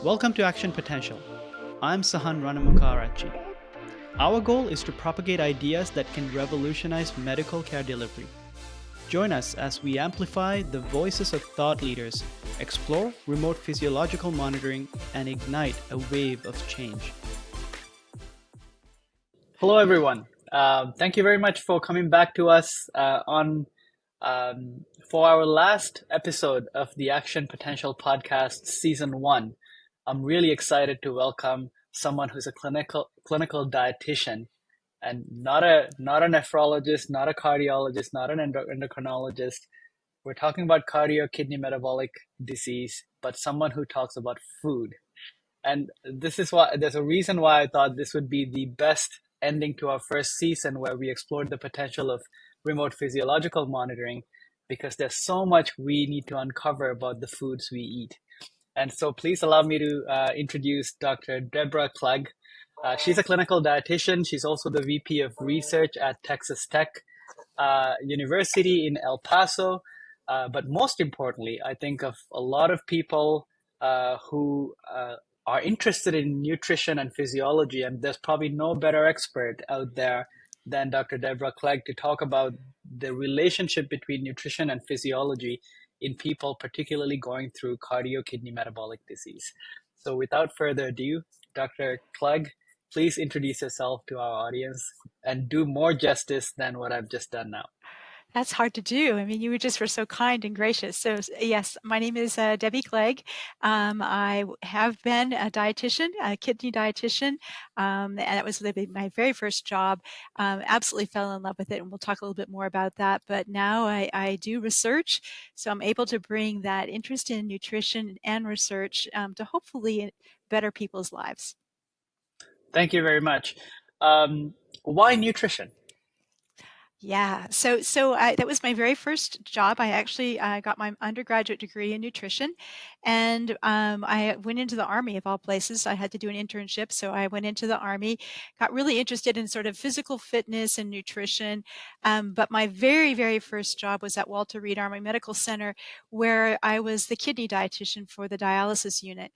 Welcome to Action Potential. I'm Sahan Ranamukarachi. Our goal is to propagate ideas that can revolutionize medical care delivery. Join us as we amplify the voices of thought leaders, explore remote physiological monitoring, and ignite a wave of change. Hello, everyone. Thank you very much for coming back to us for our last episode of the Action Potential Podcast Season 1. I'm really excited to welcome someone who's a clinical dietitian and not a nephrologist, not a cardiologist, not an endocrinologist. We're talking about cardio-kidney metabolic disease, but someone who talks about food. And this is why there's a reason why I thought this would be the best ending to our first season, where we explored the potential of remote physiological monitoring, because there's so much we need to uncover about the foods we eat. And so please allow me to introduce Dr. Deborah Clegg. She's a clinical dietitian. She's also the VP of Research at Texas Tech University in El Paso. But most importantly, I think of a lot of people who are interested in nutrition and physiology, and there's probably no better expert out there than Dr. Deborah Clegg to talk about the relationship between nutrition and physiology in people particularly going through cardio-kidney metabolic disease. So without further ado, Dr. Clegg, please introduce yourself to our audience and do more justice than what I've just done now. That's hard to do. I mean, you just were so kind and gracious. So yes, my name is Debbie Clegg. I have been a dietitian, a kidney dietitian, and that was my very first job. Absolutely fell in love with it, and we'll talk a little bit more about that. But now I do research, so I'm able to bring that interest in nutrition and research to hopefully better people's lives. Thank you very much. Why nutrition? Yeah, so that was my very first job. I actually got my undergraduate degree in nutrition, and I went into the Army of all places. I had to do an internship, so I went into the Army, got really interested in sort of physical fitness and nutrition. But my very, very first job was at Walter Reed Army Medical Center, where I was the kidney dietitian for the dialysis unit.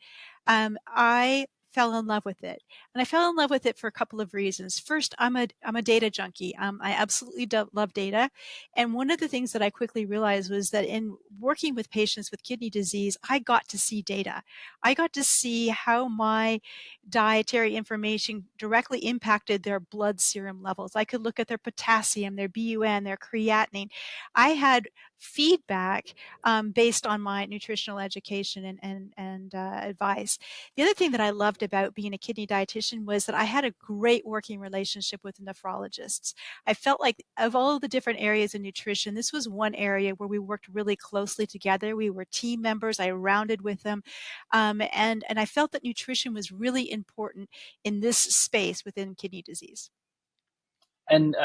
I fell in love with it. And I fell in love with it for a couple of reasons. First, I'm a data junkie. I absolutely love data. And one of the things that I quickly realized was that in working with patients with kidney disease, I got to see data. I got to see how my dietary information directly impacted their blood serum levels. I could look at their potassium, their BUN, their creatinine. I had feedback based on my nutritional education and advice. The other thing that I loved about being a kidney dietitian was that I had a great working relationship with nephrologists. I felt like of all the different areas in nutrition, this was one area where we worked really closely together. We were team members. I rounded with them. And I felt that nutrition was really important in this space within kidney disease. And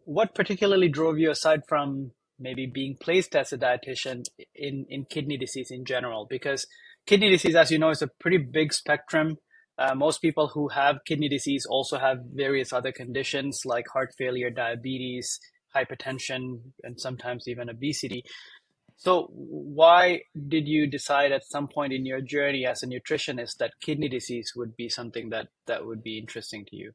what particularly drove you, aside from maybe being placed as a dietitian, in kidney disease in general? Because kidney disease, as you know, is a pretty big spectrum. Most people who have kidney disease also have various other conditions like heart failure, diabetes, hypertension, and sometimes even obesity. So why did you decide at some point in your journey as a nutritionist that kidney disease would be something that would be interesting to you?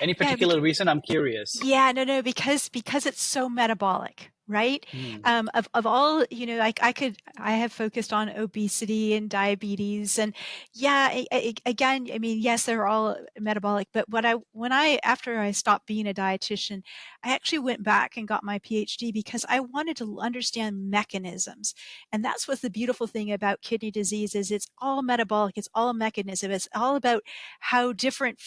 Any particular reason? I'm curious. Yeah, no, because it's so metabolic, right? Of all, I have focused on obesity and diabetes, and yeah, again, I mean, yes, they're all metabolic, but after I stopped being a dietitian, I actually went back and got my PhD because I wanted to understand mechanisms. And that's what's the beautiful thing about kidney disease is it's all metabolic, it's all a mechanism. It's all about how different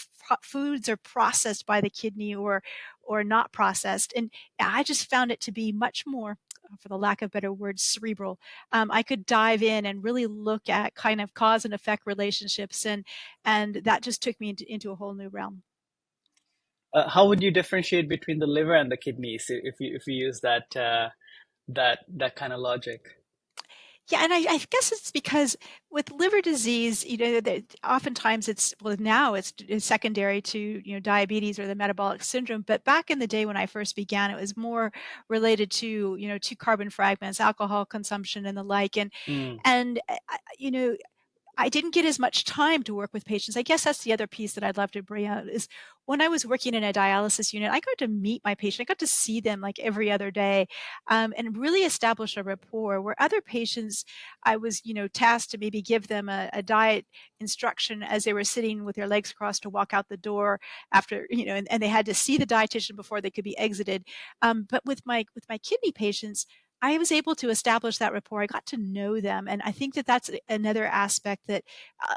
foods are processed by the kidney or not processed. And I just found it to be much more, for the lack of better words, cerebral. I could dive in and really look at kind of cause and effect relationships, and that just took me into a whole new realm. How would you differentiate between the liver and the kidneys if you use that kind of logic? Yeah, and I guess it's because with liver disease, oftentimes now it's secondary to, diabetes or the metabolic syndrome. But back in the day when I first began, it was more related to carbon fragments, alcohol consumption, and the like. And I didn't get as much time to work with patients. I guess that's the other piece that I'd love to bring out is when I was working in a dialysis unit, I got to meet my patient. I got to see them like every other day, and really establish a rapport where other patients, I was, tasked to maybe give them a diet instruction as they were sitting with their legs crossed to walk out the door after, and they had to see the dietitian before they could be exited. But with my kidney patients, I was able to establish that rapport. I got to know them. And I think that that's another aspect that,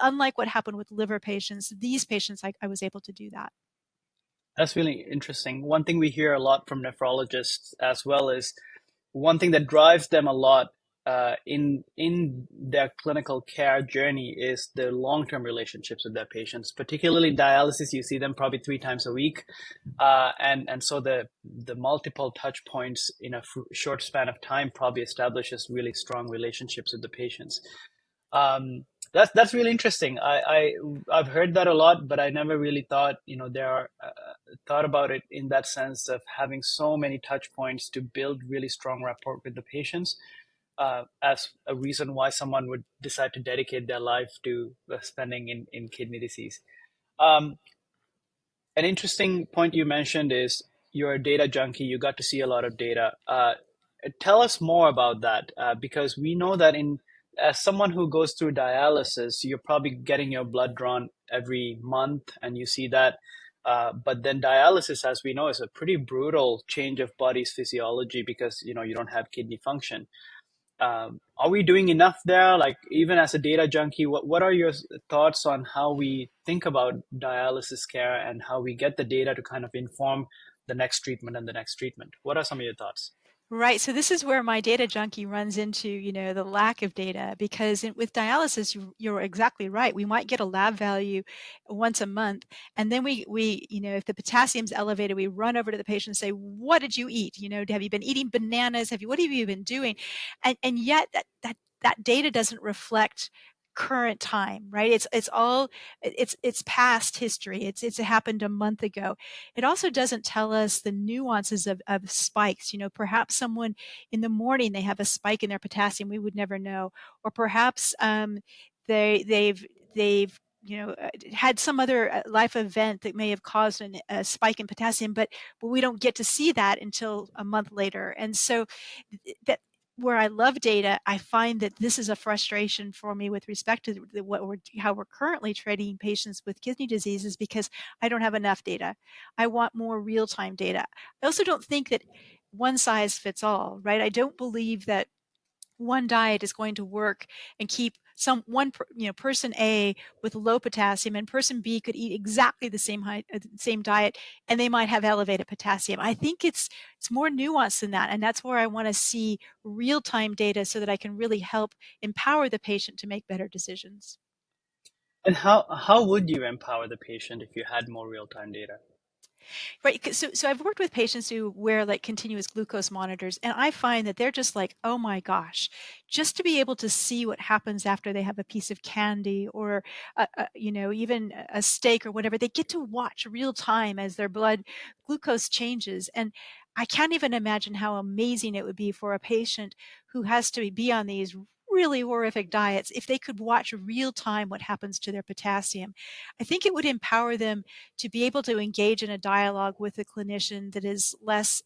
unlike what happened with liver patients, these patients, I was able to do that. That's really interesting. One thing we hear a lot from nephrologists as well is one thing that drives them a lot in their clinical care journey is the long-term relationships with their patients. Particularly in dialysis, you see them probably 3 times a week, and so the multiple touch points in a short span of time probably establishes really strong relationships with the patients. That's really interesting. I've heard that a lot, but I never really thought, there are thought about it in that sense of having so many touch points to build really strong rapport with the patients, as a reason why someone would decide to dedicate their life to spending in kidney disease. Um, an interesting point you mentioned is you're a data junkie. You got to see a lot of data. Tell us more about that, because we know that as someone who goes through dialysis, you're probably getting your blood drawn every month, and you see that. But then dialysis, as we know, is a pretty brutal change of body's physiology because you don't have kidney function. Are we doing enough there? Like, even as a data junkie, what are your thoughts on how we think about dialysis care and how we get the data to kind of inform the next treatment and the next treatment? What are some of your thoughts? Right. So this is where my data junkie runs into, the lack of data because with dialysis, you're exactly right. We might get a lab value once a month, and then if the potassium's elevated, we run over to the patient and say, "What did you eat? Have you been eating bananas? What have you been doing?" And yet that data doesn't reflect current time, right? It's all it's past history. It's happened a month ago. It also doesn't tell us the nuances of spikes. Perhaps someone in the morning they have a spike in their potassium we would never know, or perhaps they've had some other life event that may have caused a spike in potassium, but we don't get to see that until a month later. And so that where I love data, I find that this is a frustration for me with respect to how we're currently treating patients with kidney diseases because I don't have enough data. I want more real-time data. I also don't think that one size fits all, right? I don't believe that one diet is going to work and keep person A with low potassium and person B could eat exactly the same diet and they might have elevated potassium. I think it's more nuanced than that, and that's where I want to see real-time data so that I can really help empower the patient to make better decisions. And how would you empower the patient if you had more real-time data? Right. So I've worked with patients who wear like continuous glucose monitors, and I find that they're just like, oh my gosh, just to be able to see what happens after they have a piece of candy or, even a steak or whatever, they get to watch real time as their blood glucose changes. And I can't even imagine how amazing it would be for a patient who has to be on these really horrific diets if they could watch real time what happens to their potassium. I think it would empower them to be able to engage in a dialogue with a clinician that is less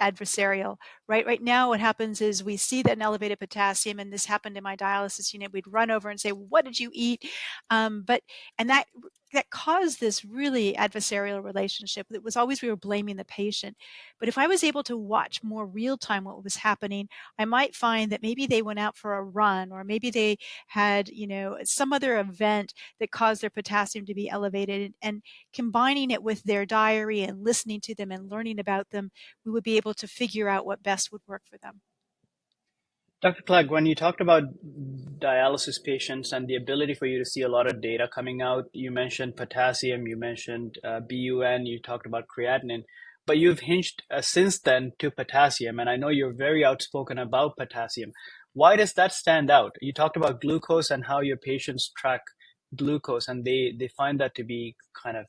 adversarial, right? Right now, what happens is we see that an elevated potassium, and this happened in my dialysis unit. We'd run over and say, "What did you eat?" But and that caused this really adversarial relationship. It was always we were blaming the patient. But if I was able to watch more real time what was happening, I might find that maybe they went out for a run, or maybe they had some other event that caused their potassium to be elevated, and combining it with their diary and listening to them and learning about them, we would be able to figure out what best would work for them. Dr. Clegg, when you talked about dialysis patients and the ability for you to see a lot of data coming out, you mentioned potassium, you mentioned BUN, you talked about creatinine, but you've hinged since then to potassium, and I know you're very outspoken about potassium. Why does that stand out? You talked about glucose and how your patients track glucose, and they find that to be kind of,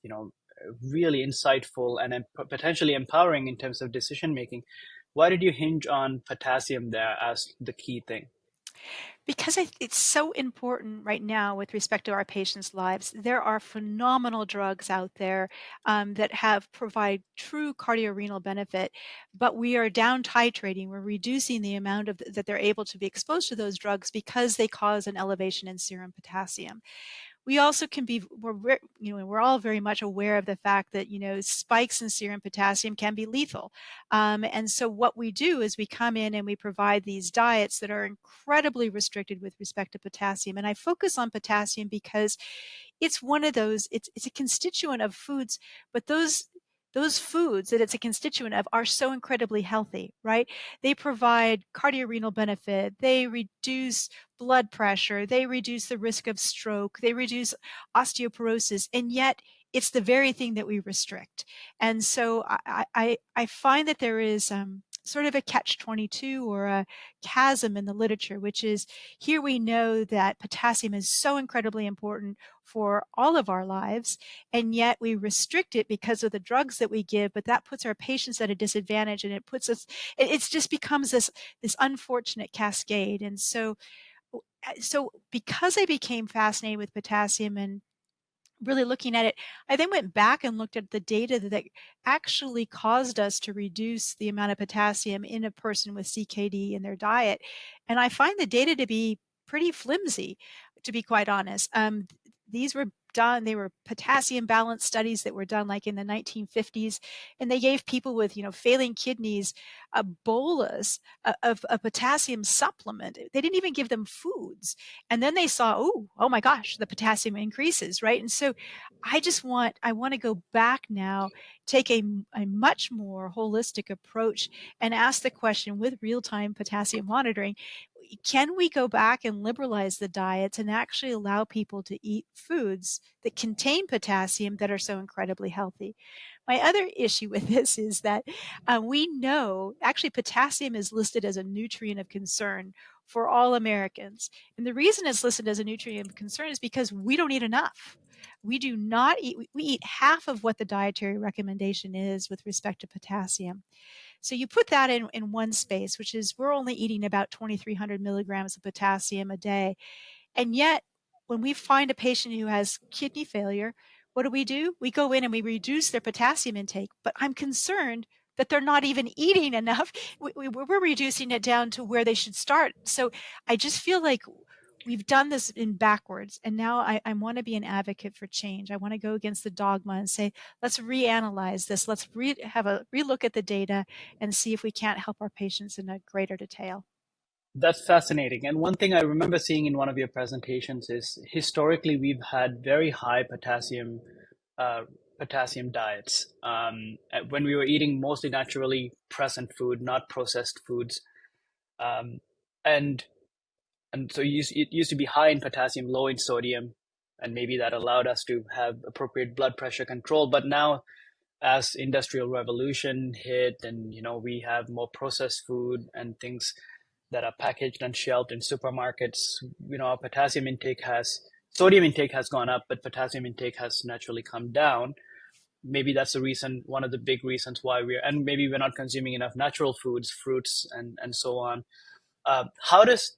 you know, really insightful and potentially empowering in terms of decision making. Why did you hinge on potassium there as the key thing? Because it's so important right now with respect to our patients' lives. There are phenomenal drugs out there that have provide true cardio-renal benefit, but we are down titrating. We're reducing the amount of that they're able to be exposed to those drugs because they cause an elevation in serum potassium. We also can be we're all very much aware of the fact that spikes in serum potassium can be lethal, and so what we do is we come in and we provide these diets that are incredibly restricted with respect to potassium. And I focus on potassium because it's one of those, it's a constituent of foods, but those foods that it's a constituent of are so incredibly healthy, right? They provide cardiorenal benefit, they reduce blood pressure, they reduce the risk of stroke, they reduce osteoporosis, and yet it's the very thing that we restrict. And so I find that there is sort of a catch-22 or a chasm in the literature, which is here we know that potassium is so incredibly important for all of our lives, and yet we restrict it because of the drugs that we give, but that puts our patients at a disadvantage, and it puts us, it just becomes this unfortunate cascade. And so because I became fascinated with potassium and really looking at it, I then went back and looked at the data that actually caused us to reduce the amount of potassium in a person with CKD in their diet. And I find the data to be pretty flimsy, to be quite honest. These were done, they were potassium balance studies that were done like in the 1950s. And they gave people with, failing kidneys a bolus of a potassium supplement. They didn't even give them foods. And then they saw, oh my gosh, the potassium increases, right? And so I want to go back now, take a much more holistic approach and ask the question with real-time potassium monitoring, can we go back and liberalize the diets and actually allow people to eat foods that contain potassium that are so incredibly healthy? My other issue with this is that we know actually potassium is listed as a nutrient of concern for all Americans. And the reason it's listed as a nutrient of concern is because we don't eat enough. We do not eat, we eat half of what the dietary recommendation is with respect to potassium. So you put that in one space, which is we're only eating about 2,300 milligrams of potassium a day. And yet, when we find a patient who has kidney failure, what do? We go in and we reduce their potassium intake. But I'm concerned that they're not even eating enough. We're reducing it down to where they should start. So I just feel like we've done this in backwards. And now I want to be an advocate for change. I want to go against the dogma and say, let's reanalyze this. Let's have a relook at the data and see if we can't help our patients in a greater detail. That's fascinating. And one thing I remember seeing in one of your presentations is historically we've had very high uh, potassium diets. When we were eating mostly naturally present food, not processed foods, um, and so it used to be high in potassium, low in sodium, and maybe that allowed us to have appropriate blood pressure control. But now, as industrial revolution hit, and we have more processed food and things that are packaged and shelved in supermarkets, our sodium intake has gone up, but potassium intake has naturally come down. Maybe that's the reason, one of the big reasons why and maybe we're not consuming enough natural foods, fruits, and so on. How does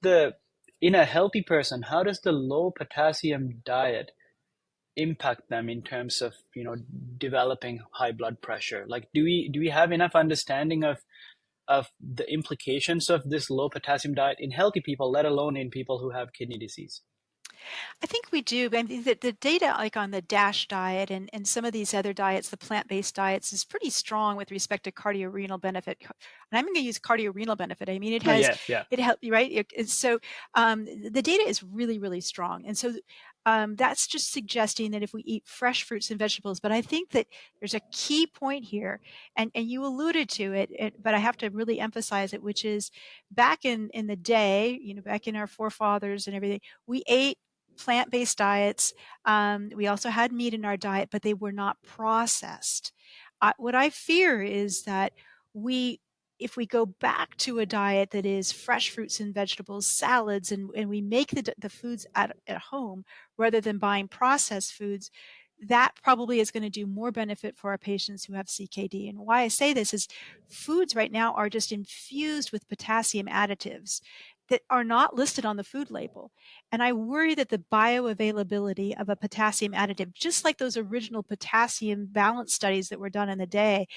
in a healthy person, how does the low potassium diet impact them in terms of, developing high blood pressure? Like, do we have enough understanding of the implications of this low potassium diet in healthy people, let alone in people who have kidney disease? I think we do. I mean, the data like on the DASH diet and some of these other diets, the plant-based diets, is pretty strong with respect to cardio-renal benefit. And I'm going to use cardio-renal benefit. I mean, Oh, yeah, yeah. it helps, right? So the data is really, really strong. And so that's just suggesting that if we eat fresh fruits and vegetables, but I think that there's a key point here, and you alluded to it, but I have to really emphasize it, which is back in the day, back in our forefathers and everything, we ate plant-based diets. We also had meat in our diet, but they were not processed. What I fear is that if we go back to a diet that is fresh fruits and vegetables, salads, and we make the foods at home rather than buying processed foods, that probably is going to do more benefit for our patients who have CKD. And why I say this is foods right now are just infused with potassium additives that are not listed on the food label. And I worry that the bioavailability of a potassium additive, just like those original potassium balance studies that were done in the day,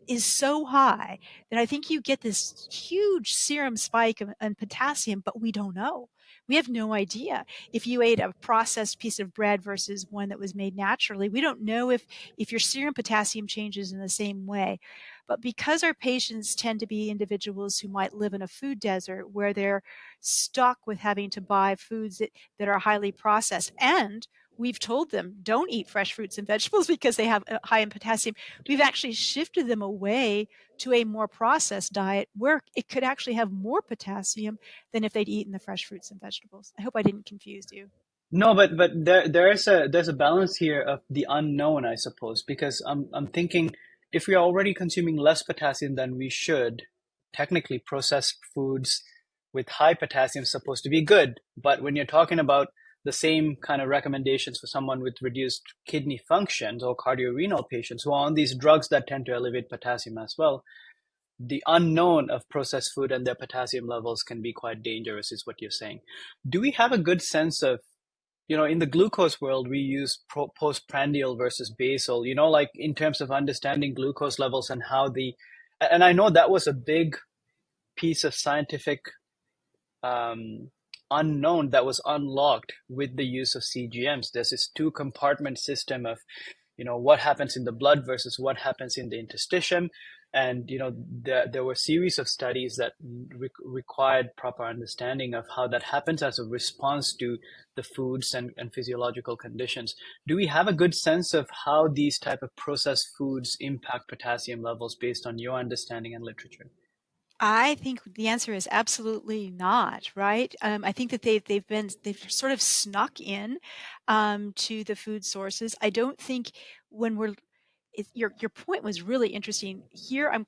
is so high that I think you get this huge serum spike in potassium, but we don't know. We have no idea if you ate a processed piece of bread versus one that was made naturally. We don't know if your serum potassium changes in the same way. But because our patients tend to be individuals who might live in a food desert where they're stuck with having to buy foods that are highly processed, and we've told them don't eat fresh fruits and vegetables because they have high in potassium, we've actually shifted them away to a more processed diet where it could actually have more potassium than if they'd eaten the fresh fruits and vegetables. I hope I didn't confuse you. No, but there's a balance here of the unknown, I suppose, because I'm thinking if we are already consuming less potassium than we should, technically processed foods with high potassium is supposed to be good. But when you're talking about the same kind of recommendations for someone with reduced kidney functions or cardio-renal patients who are on these drugs that tend to elevate potassium as well, the unknown of processed food and their potassium levels can be quite dangerous, is what you're saying. Do we have a good sense of, in the glucose world, we use postprandial versus basal, like in terms of understanding glucose levels and and I know that was a big piece of scientific um, unknown that was unlocked with the use of CGMs. There's this two compartment system of, what happens in the blood versus what happens in the interstitium. And, there were a series of studies that required proper understanding of how that happens as a response to the foods and physiological conditions. Do we have a good sense of how these type of processed foods impact potassium levels based on your understanding and literature? I think the answer is absolutely not, right? I think that they've sort of snuck in to the food sources. I don't think when your point was really interesting. Here I'm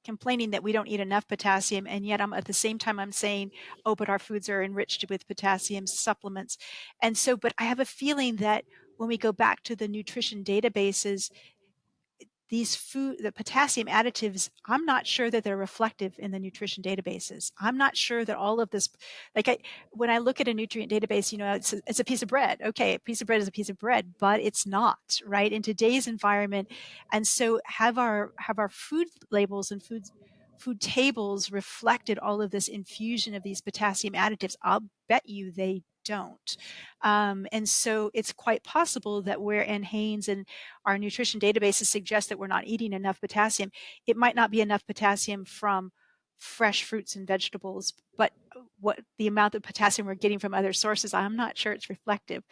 complaining that we don't eat enough potassium, and yet I'm at the same time I'm saying, oh, but our foods are enriched with potassium supplements. And so, but I have a feeling that when we go back to the nutrition databases, the potassium additives, I'm not sure that they're reflective in the nutrition databases. I'm not sure that all of this, when I look at a nutrient database, it's a piece of bread. Okay, a piece of bread is a piece of bread, but it's not, right, in today's environment. And so have our food labels and food tables reflected all of this infusion of these potassium additives? I'll bet you they don't. And so it's quite possible that where Ann Haynes and our nutrition databases suggest that we're not eating enough potassium, it might not be enough potassium from fresh fruits and vegetables, but what the amount of potassium we're getting from other sources, I'm not sure it's reflective.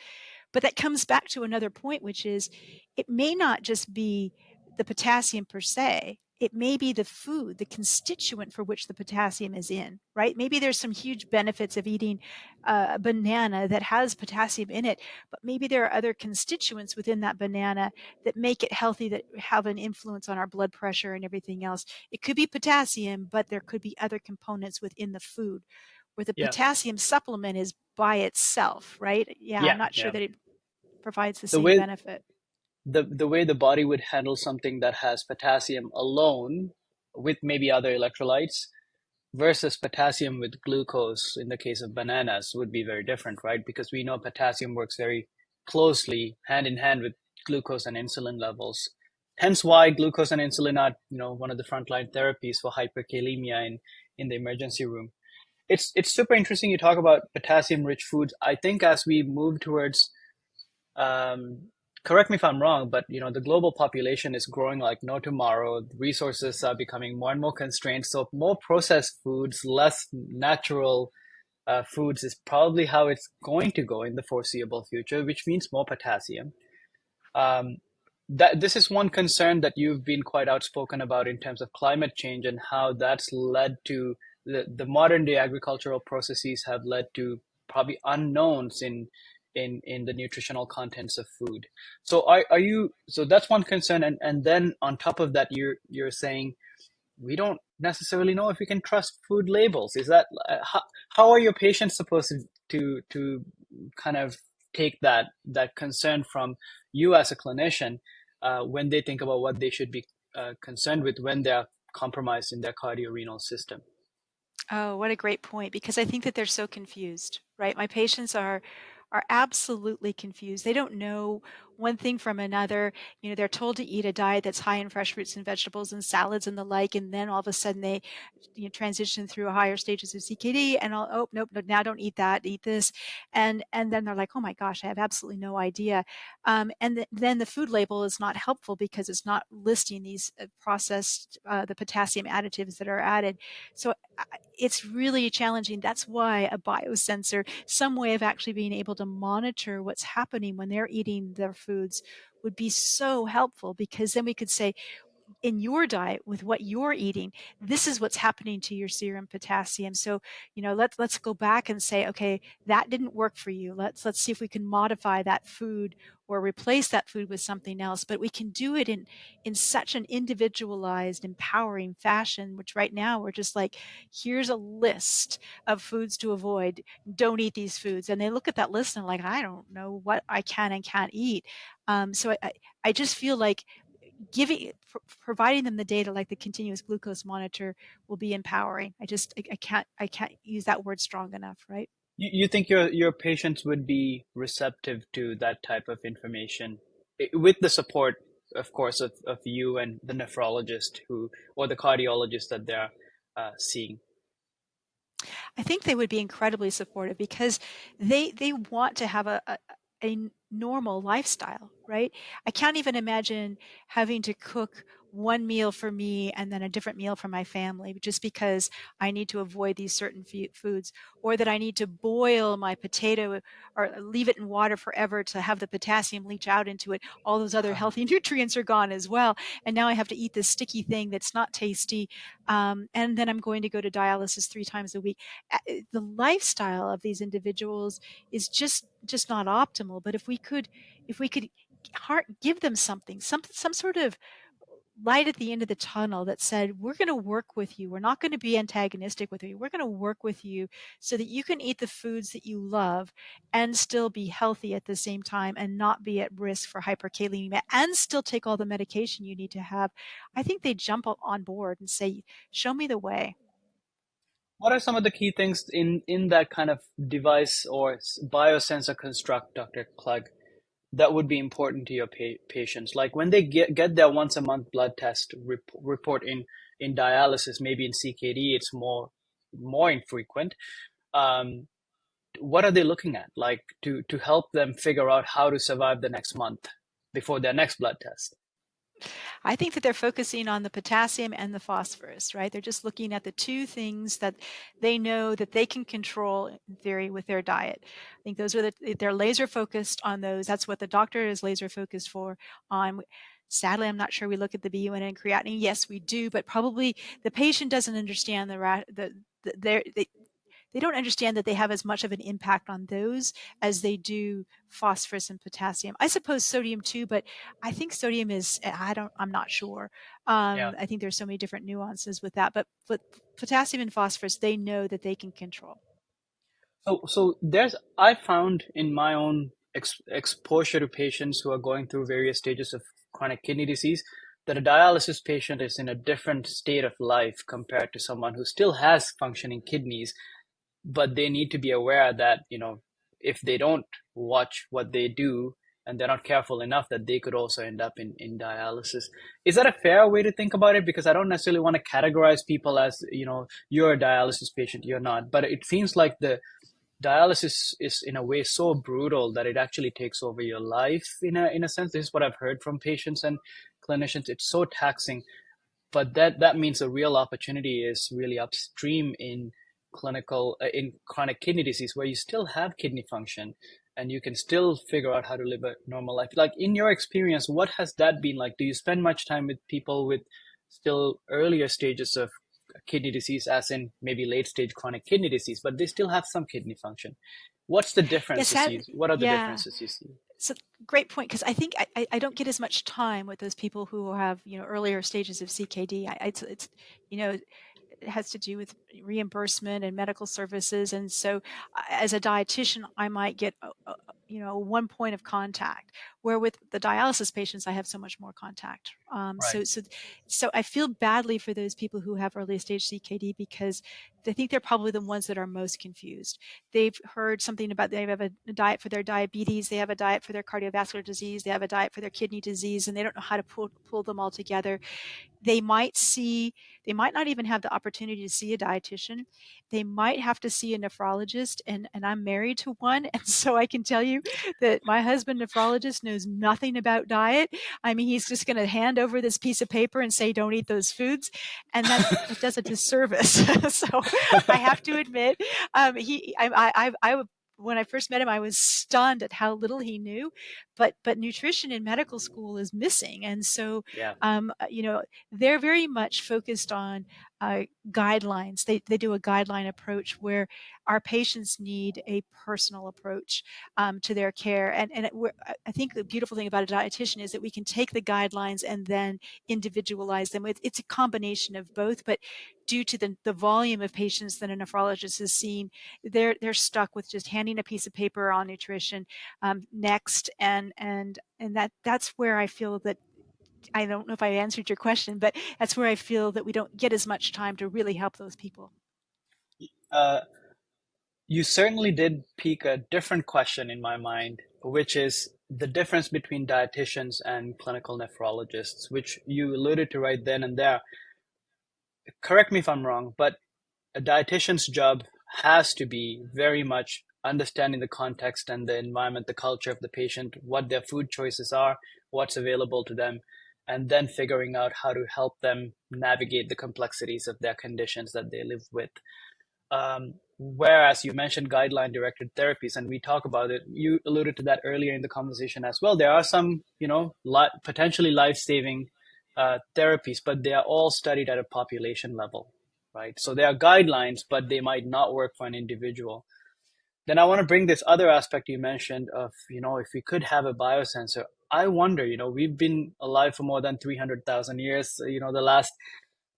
But that comes back to another point, which is it may not just be the potassium per se. It may be the food, the constituent for which the potassium is in, right? Maybe there's some huge benefits of eating a banana that has potassium in it, but maybe there are other constituents within that banana that make it healthy, that have an influence on our blood pressure and everything else. It could be potassium, but there could be other components within the food where the Yeah, potassium supplement is by itself, right? Yeah, I'm yeah, not sure yeah. that it provides the The same way benefit. the way the body would handle something that has potassium alone with maybe other electrolytes versus potassium with glucose in the case of bananas would be very different, right? Because we know potassium works very closely hand in hand with glucose and insulin levels. Hence why glucose and insulin are, one of the frontline therapies for hyperkalemia in the emergency room. It's super interesting you talk about potassium rich foods. I think as we move towards um, correct me if I'm wrong, but the global population is growing like no tomorrow. Resources are becoming more and more constrained. So more processed foods, less natural foods is probably how it's going to go in the foreseeable future, which means more potassium. Um, that this is one concern that you've been quite outspoken about in terms of climate change and how that's led to the modern day agricultural processes have led to probably unknowns in the nutritional contents of food. So are you so that's one concern, and then on top of that you're saying we don't necessarily know if we can trust food labels. Is that how are your patients supposed to kind of take that concern from you as a clinician when they think about what they should be concerned with when they're compromised in their cardio-renal system? Oh, what a great point, because I think that they're so confused, right? My patients are absolutely confused. They don't know one thing from another. You know, they're told to eat a diet that's high in fresh fruits and vegetables and salads and the like, and then all of a sudden they, you know, transition through higher stages of CKD and all, oh, nope, no, now don't eat that, eat this. And then they're like, oh my gosh, I have absolutely no idea. Then the food label is not helpful because it's not listing these processed, the potassium additives that are added. So it's really challenging. That's why a biosensor, some way of actually being able to monitor what's happening when they're eating their foods, would be so helpful, because then we could say, in your diet with what you're eating, this is what's happening to your serum potassium. So, you know, let's go back and say, okay, that didn't work for you. Let's see if we can modify that food or replace that food with something else. But we can do it in such an individualized, empowering fashion, which right now we're just like, here's a list of foods to avoid. Don't eat these foods. And they look at that list and like, I don't know what I can and can't eat. So I just feel like providing them the data like the continuous glucose monitor will be empowering. I can't use that word strong enough, right? You think your patients would be receptive to that type of information with the support, of course, of you and the nephrologist who or the cardiologist that they're seeing? I think they would be incredibly supportive, because they want to have a normal lifestyle, right? I can't even imagine having to cook one meal for me and then a different meal for my family just because I need to avoid these certain foods, or that I need to boil my potato or leave it in water forever to have the potassium leach out into it. All those other healthy nutrients are gone as well. And now I have to eat this sticky thing that's not tasty. And then I'm going to go to dialysis 3 times a week. The lifestyle of these individuals is just not optimal. But if we could give them some sort of light at the end of the tunnel that said, we're going to work with you, we're not going to be antagonistic with you, we're going to work with you so that you can eat the foods that you love and still be healthy at the same time and not be at risk for hyperkalemia and still take all the medication you need to have, I think they jump on board and say, show me the way. What are some of the key things in that kind of device or biosensor construct, Dr. Clegg, that would be important to your patients? Like when they get their once a month blood test report in dialysis, maybe in CKD, it's more infrequent. Um, what are they looking at, like to help them figure out how to survive the next month before their next blood test? I think that they're focusing on the potassium and the phosphorus, right? They're just looking at the two things that they know that they can control in theory with their diet. I think those are they're laser focused on those. That's what the doctor is laser focused on. Sadly, I'm not sure we look at the BUN and creatinine. Yes, we do, but probably the patient doesn't understand they don't understand that they have as much of an impact on those as they do phosphorus and potassium. I suppose sodium too, but I think sodium is, I'm not sure. Yeah. I think there's so many different nuances with that, but potassium and phosphorus, they know that they can control. So I found in my own exposure to patients who are going through various stages of chronic kidney disease that a dialysis patient is in a different state of life compared to someone who still has functioning kidneys, but they need to be aware that, if they don't watch what they do and they're not careful enough, that they could also end up in dialysis. Is that a fair way to think about it? Because I don't necessarily want to categorize people as, you're a dialysis patient, you're not. But it seems like the dialysis is in a way so brutal that it actually takes over your life in a sense. This is what I've heard from patients and clinicians. It's so taxing, but that means a real opportunity is really upstream in chronic kidney disease, where you still have kidney function and you can still figure out how to live a normal life. Like in your experience, what has that been like? Do you spend much time with people with still earlier stages of kidney disease, as in maybe late stage chronic kidney disease, but they still have some kidney function? What's the Yes, differences what are the yeah. differences you see? So great point, because I think I don't get as much time with those people who have, earlier stages of CKD. It's it has to do with reimbursement and medical services. And so, as a dietitian, I might get, one point of contact, where with the dialysis patients, I have so much more contact. Right. So I feel badly for those people who have early stage CKD, because I think they're probably the ones that are most confused. They've heard something about they have a diet for their diabetes, they have a diet for their cardiovascular disease, they have a diet for their kidney disease, and they don't know how to pull them all together. They might see, they might not even have the opportunity to see a dietitian. They might have to see a nephrologist, and I'm married to one, and so I can tell you that my husband, nephrologist, knows nothing about diet. I mean, he's just going to hand over this piece of paper and say, "Don't eat those foods," and that does a disservice. So I have to admit, when I first met him, I was stunned at how little he knew, but nutrition in medical school is missing, and so Yeah. you know, they're very much focused on guidelines. They do a guideline approach where our patients need a personal approach to their care. And I think the beautiful thing about a dietitian is that we can take the guidelines and then individualize them. It's a combination of both, but due to the volume of patients that a nephrologist has seen, they're stuck with just handing a piece of paper on nutrition next, and that's where I feel that, I don't know if I answered your question, but that's where I feel that we don't get as much time to really help those people. Uh, you certainly did pique a different question in my mind, which is the difference between dietitians and clinical nephrologists, which you alluded to right then and there. Correct me if I'm wrong, but a dietitian's job has to be very much understanding the context and the environment, the culture of the patient, what their food choices are, what's available to them, and then figuring out how to help them navigate the complexities of their conditions that they live with. Whereas you mentioned guideline directed therapies, and we talk about it, you alluded to that earlier in the conversation as well. There are some, potentially life saving therapies, but they are all studied at a population level, right? So there are guidelines, but they might not work for an individual. Then I want to bring this other aspect you mentioned of, if we could have a biosensor. I wonder, we've been alive for more than 300,000 years, the last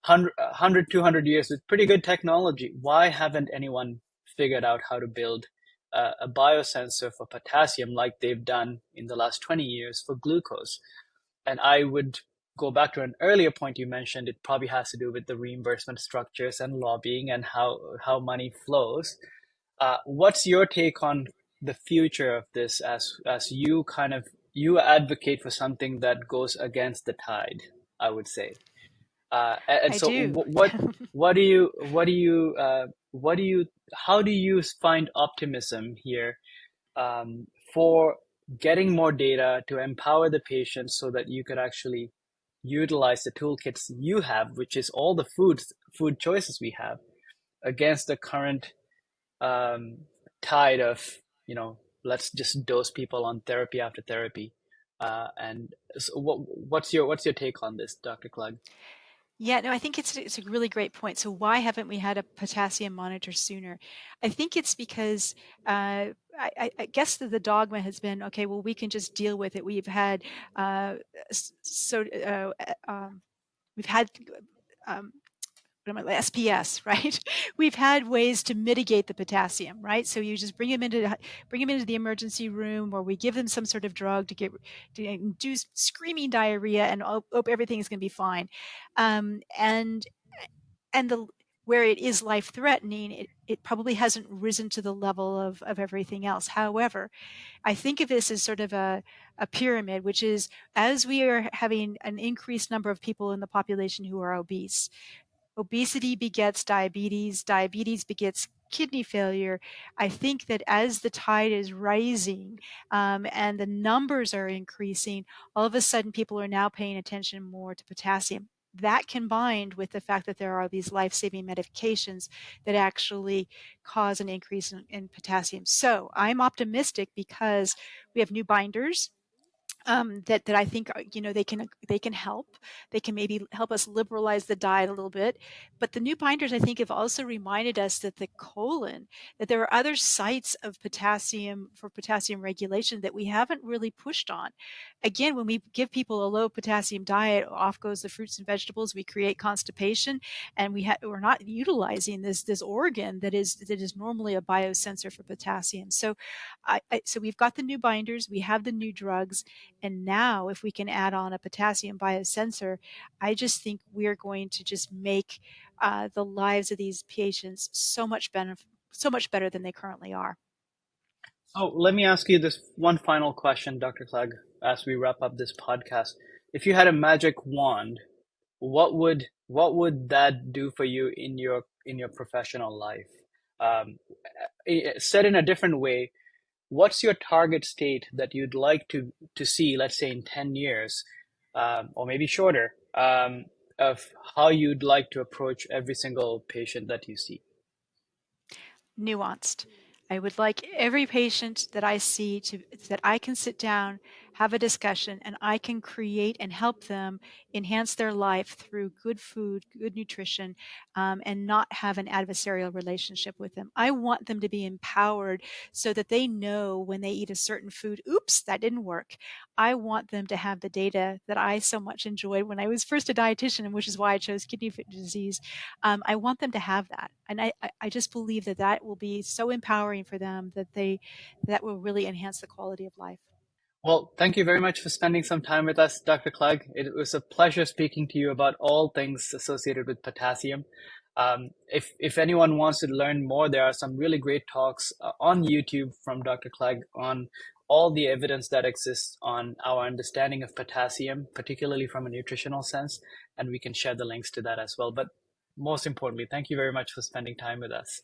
100, 200 years with pretty good technology. Why haven't anyone figured out how to build a biosensor for potassium like they've done in the last 20 years for glucose? And I would go back to an earlier point you mentioned. It probably has to do with the reimbursement structures and lobbying and how money flows. What's your take on the future of this as you advocate for something that goes against the tide, I would say. And I so do. what do you how do you find optimism here, for getting more data to empower the patients so that you could actually utilize the toolkits you have, which is all the food choices we have, against the current um, tide of, let's just dose people on therapy after therapy. And so what's your take on this, Dr. Clegg? Yeah, no, I think it's a really great point. So why haven't we had a potassium monitor sooner? I think it's because I guess that the dogma has been, okay, well, we can just deal with it. Uh, so we've had um, SPS, right? We've had ways to mitigate the potassium, right? So you just bring them into the emergency room, or we give them some sort of drug to induce screaming diarrhea, and everything is going to be fine. And the where it is life threatening, it probably hasn't risen to the level of everything else. However, I think of this as sort of a pyramid, which is, as we are having an increased number of people in the population who are obese, obesity begets diabetes, diabetes begets kidney failure. I think that as the tide is rising, and the numbers are increasing, all of a sudden people are now paying attention more to potassium. That, combined with the fact that there are these life-saving medications that actually cause an increase in potassium. So I'm optimistic because we have new binders that I think they can help. They can maybe help us liberalize the diet a little bit. But the new binders, I think, have also reminded us that the colon, that there are other sites of potassium for potassium regulation that we haven't really pushed on. Again, when we give people a low potassium diet, off goes the fruits and vegetables. We create constipation, and we're not utilizing this organ that is normally a biosensor for potassium. So, so we've got the new binders, we have the new drugs, And now if we can add on a potassium biosensor, I just think we're going to just make the lives of these patients so much better than they currently are. Oh, let me ask you this one final question, Dr. Clegg, as we wrap up this podcast. If you had a magic wand, what would that do for you in your professional life? Um, Said in a different way, what's your target state that you'd like to see, let's say in 10 years, or maybe shorter, of how you'd like to approach every single patient that you see? Nuanced. I would like every patient that I see to that I can sit down, have a discussion, and I can create and help them enhance their life through good food, good nutrition, and not have an adversarial relationship with them. I want them to be empowered so that they know when they eat a certain food, oops, that didn't work. I want them to have the data that I so much enjoyed when I was first a dietitian, which is why I chose kidney disease. I want them to have that, and I just believe that that will be so empowering for them that will really enhance the quality of life. Well, thank you very much for spending some time with us, Dr. Clegg. It was a pleasure speaking to you about all things associated with potassium. If anyone wants to learn more, there are some really great talks on YouTube from Dr. Clegg on all the evidence that exists on our understanding of potassium, particularly from a nutritional sense, and we can share the links to that as well. But most importantly, thank you very much for spending time with us.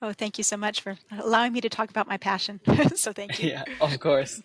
Oh, thank you so much for allowing me to talk about my passion. So thank you. Yeah, of course.